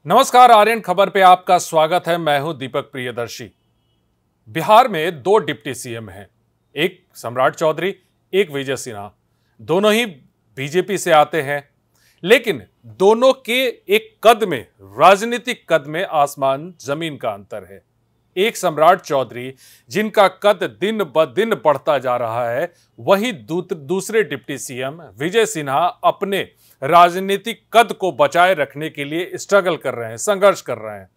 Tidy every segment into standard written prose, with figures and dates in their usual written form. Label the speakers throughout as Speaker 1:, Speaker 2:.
Speaker 1: नमस्कार, आर्यन खबर पे आपका स्वागत है। मैं हूं दीपक प्रियदर्शी। बिहार में दो डिप्टी सीएम हैं, एक सम्राट चौधरी, एक विजय सिन्हा। दोनों ही बीजेपी से आते हैं, लेकिन दोनों के एक कद में, राजनीतिक कद में आसमान जमीन का अंतर है। एक सम्राट चौधरी जिनका कद दिन ब दिन बढ़ता जा रहा है, वहीं दूसरे डिप्टी सीएम विजय सिन्हा अपने राजनीतिक कद को बचाए रखने के लिए स्ट्रगल कर रहे हैं, संघर्ष कर रहे हैं।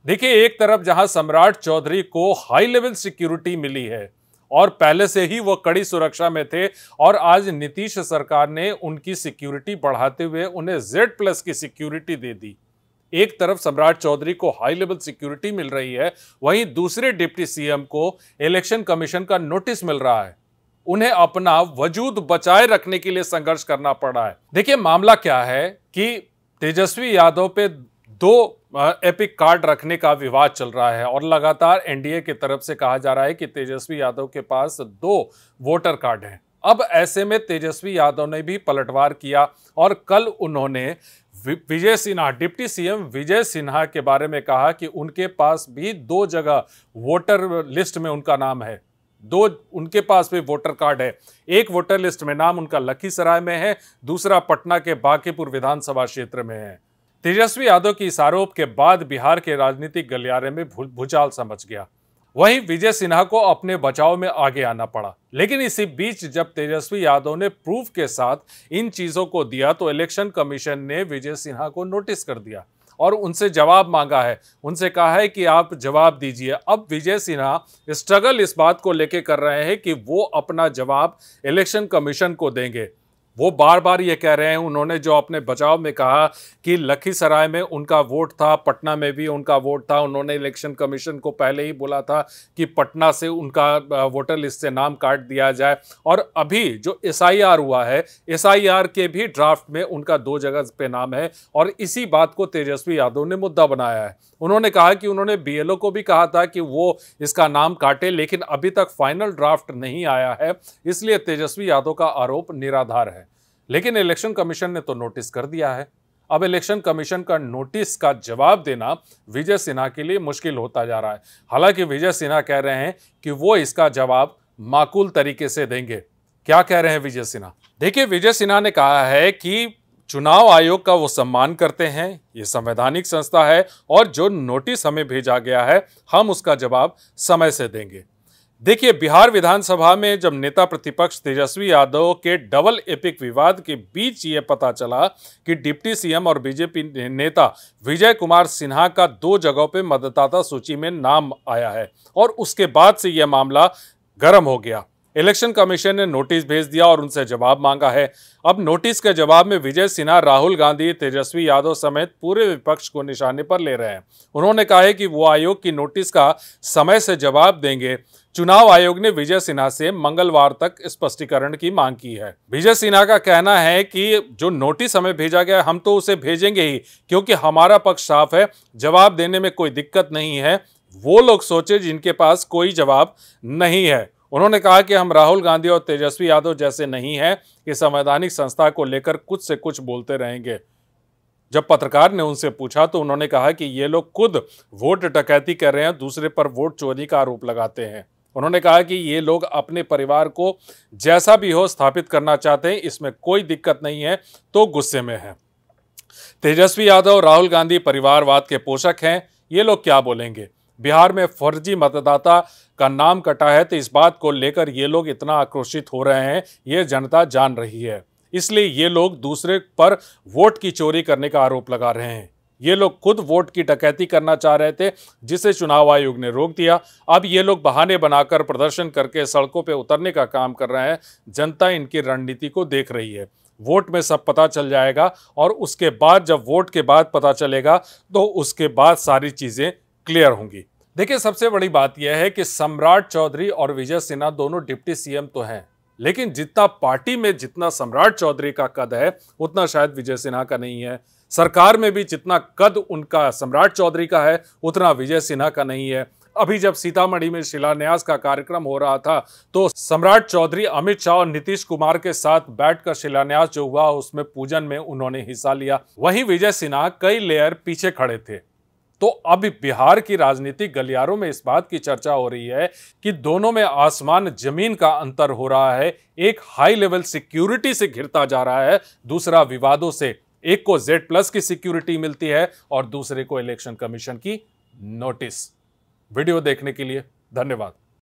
Speaker 1: देखिए, एक तरफ जहां सम्राट चौधरी को हाई लेवल सिक्योरिटी मिली है और पहले से ही वो कड़ी सुरक्षा में थे, और आज नीतीश सरकार ने उनकी सिक्योरिटी बढ़ाते हुए उन्हें Z+ की सिक्योरिटी दे दी। एक तरफ सम्राट चौधरी को हाई लेवल सिक्योरिटी मिल रही है, वहीं दूसरे डिप्टी सीएम को इलेक्शन कमीशन का नोटिस मिल रहा है। उन्हें अपना वजूद बचाए रखने के लिए संघर्ष करना पड़ा है। देखिए, मामला क्या है कि तेजस्वी यादव पे दो एपिक कार्ड रखने का विवाद चल रहा है और लगातार एनडीए की तरफ से कहा जा रहा है कि तेजस्वी यादव के पास 2 वोटर कार्ड हैं। अब ऐसे में तेजस्वी यादव ने भी पलटवार किया और कल उन्होंने विजय सिन्हा, डिप्टी सीएम विजय सिन्हा के बारे में कहा कि उनके पास भी 2 जगह वोटर लिस्ट में उनका नाम है। 2 उनके पास भी वोटर कार्ड है। एक वोटर लिस्ट में नाम उनका लखीसराय में है, दूसरा पटना के बांकीपुर विधानसभा क्षेत्र में है। तेजस्वी यादव की इस आरोप के बाद बिहार के राजनीतिक गलियारे में भूचाल सा मच गया। वहीं विजय सिन्हा को अपने बचाव में आगे आना पड़ा। लेकिन इसी बीच जब तेजस्वी यादव ने प्रूफ के साथ इन चीजों को दिया, तो इलेक्शन कमीशन ने विजय सिन्हा को नोटिस कर दिया और उनसे जवाब मांगा है। उनसे कहा है कि आप जवाब दीजिए। अब विजय सिन्हा स्ट्रगल इस बात को लेकर कर रहे हैं कि वो अपना जवाब इलेक्शन कमीशन को देंगे। वो बार बार ये कह रहे हैं, उन्होंने जो अपने बचाव में कहा कि लखीसराय में उनका वोट था, पटना में भी उनका वोट था। उन्होंने इलेक्शन कमीशन को पहले ही बोला था कि पटना से उनका वोटर लिस्ट से नाम काट दिया जाए। और अभी जो SIR हुआ है, SIR के भी ड्राफ्ट में उनका 2 जगह पे नाम है और इसी बात को तेजस्वी यादव ने मुद्दा बनाया है। उन्होंने कहा कि उन्होंने BLO को भी कहा था कि वो इसका नाम काटे, लेकिन अभी तक फाइनल ड्राफ्ट नहीं आया है, इसलिए तेजस्वी यादव का आरोप निराधार है। लेकिन इलेक्शन कमीशन ने तो नोटिस कर दिया है। अब इलेक्शन कमीशन का नोटिस का जवाब देना विजय सिन्हा के लिए मुश्किल होता जा रहा है। हालांकि विजय सिन्हा कह रहे हैं कि वो इसका जवाब माकूल तरीके से देंगे। क्या कह रहे हैं विजय सिन्हा? देखिए, विजय सिन्हा ने कहा है कि चुनाव आयोग का वो सम्मान करते हैं, ये संवैधानिक संस्था है और जो नोटिस हमें भेजा गया है, हम उसका जवाब समय से देंगे। देखिए, बिहार विधानसभा में जब नेता प्रतिपक्ष तेजस्वी यादव के डबल एपिक विवाद के बीच ये पता चला कि डिप्टी सीएम और बीजेपी नेता विजय कुमार सिन्हा का 2 जगहों पे मतदाता सूची में नाम आया है और उसके बाद से यह मामला गर्म हो गया। इलेक्शन कमीशन ने नोटिस भेज दिया और उनसे जवाब मांगा है। अब नोटिस के जवाब में विजय सिन्हा राहुल गांधी, तेजस्वी यादव समेत पूरे विपक्ष को निशाने पर ले रहे हैं। उन्होंने कहा है कि वो आयोग की नोटिस का समय से जवाब देंगे। चुनाव आयोग ने विजय सिन्हा से मंगलवार तक स्पष्टीकरण की मांग की है। विजय सिन्हा का कहना है कि जो नोटिस हमें भेजा गया, हम तो उसे भेजेंगे ही, क्योंकि हमारा पक्ष साफ है, जवाब देने में कोई दिक्कत नहीं है। वो लोग सोचे जिनके पास कोई जवाब नहीं है। उन्होंने कहा कि हम राहुल गांधी और तेजस्वी यादव जैसे नहीं हैं कि संवैधानिक संस्था को लेकर कुछ से कुछ बोलते रहेंगे। जब पत्रकार ने उनसे पूछा तो उन्होंने कहा कि ये लोग खुद वोट डकैती कर रहे हैं, दूसरे पर वोट चोरी का आरोप लगाते हैं। उन्होंने कहा कि ये लोग अपने परिवार को जैसा भी हो स्थापित करना चाहते हैं, इसमें कोई दिक्कत नहीं है, तो गुस्से में है। तेजस्वी यादव, राहुल गांधी परिवारवाद के पोषक हैं। ये लोग क्या बोलेंगे? बिहार में फर्जी मतदाता का नाम कटा है, तो इस बात को लेकर ये लोग इतना आक्रोशित हो रहे हैं, ये जनता जान रही है। इसलिए ये लोग दूसरे पर वोट की चोरी करने का आरोप लगा रहे हैं। ये लोग खुद वोट की डकैती करना चाह रहे थे, जिसे चुनाव आयोग ने रोक दिया। अब ये लोग बहाने बनाकर प्रदर्शन करके सड़कों पर उतरने का काम कर रहे हैं। जनता इनकी रणनीति को देख रही है। वोट में सब पता चल जाएगा और उसके बाद जब वोट के बाद पता चलेगा तो उसके बाद सारी चीज़ें क्लियर होंगी। देखिए, सबसे बड़ी बात यह है कि सम्राट चौधरी और विजय सिन्हा दोनों डिप्टी सीएम तो हैं, लेकिन जितना पार्टी में जितना सम्राट चौधरी का कद है, उतना शायद विजय सिन्हा का नहीं है। सरकार में भी जितना कद उनका सम्राट चौधरी का है, उतना विजय सिन्हा का नहीं है। अभी जब सीतामढ़ी में शिलान्यास का कार्यक्रम हो रहा था तो सम्राट चौधरी अमित शाह और नीतीश कुमार के साथ बैठकर शिलान्यास जो हुआ उसमें पूजन में उन्होंने हिस्सा लिया। वहीं विजय सिन्हा कई लेयर पीछे खड़े थे। तो अब बिहार की राजनीतिक गलियारों में इस बात की चर्चा हो रही है कि दोनों में आसमान जमीन का अंतर हो रहा है। एक हाई लेवल सिक्योरिटी से घिरता जा रहा है, दूसरा विवादों से। एक को Z+ की सिक्योरिटी मिलती है और दूसरे को इलेक्शन कमीशन की नोटिस। वीडियो देखने के लिए धन्यवाद।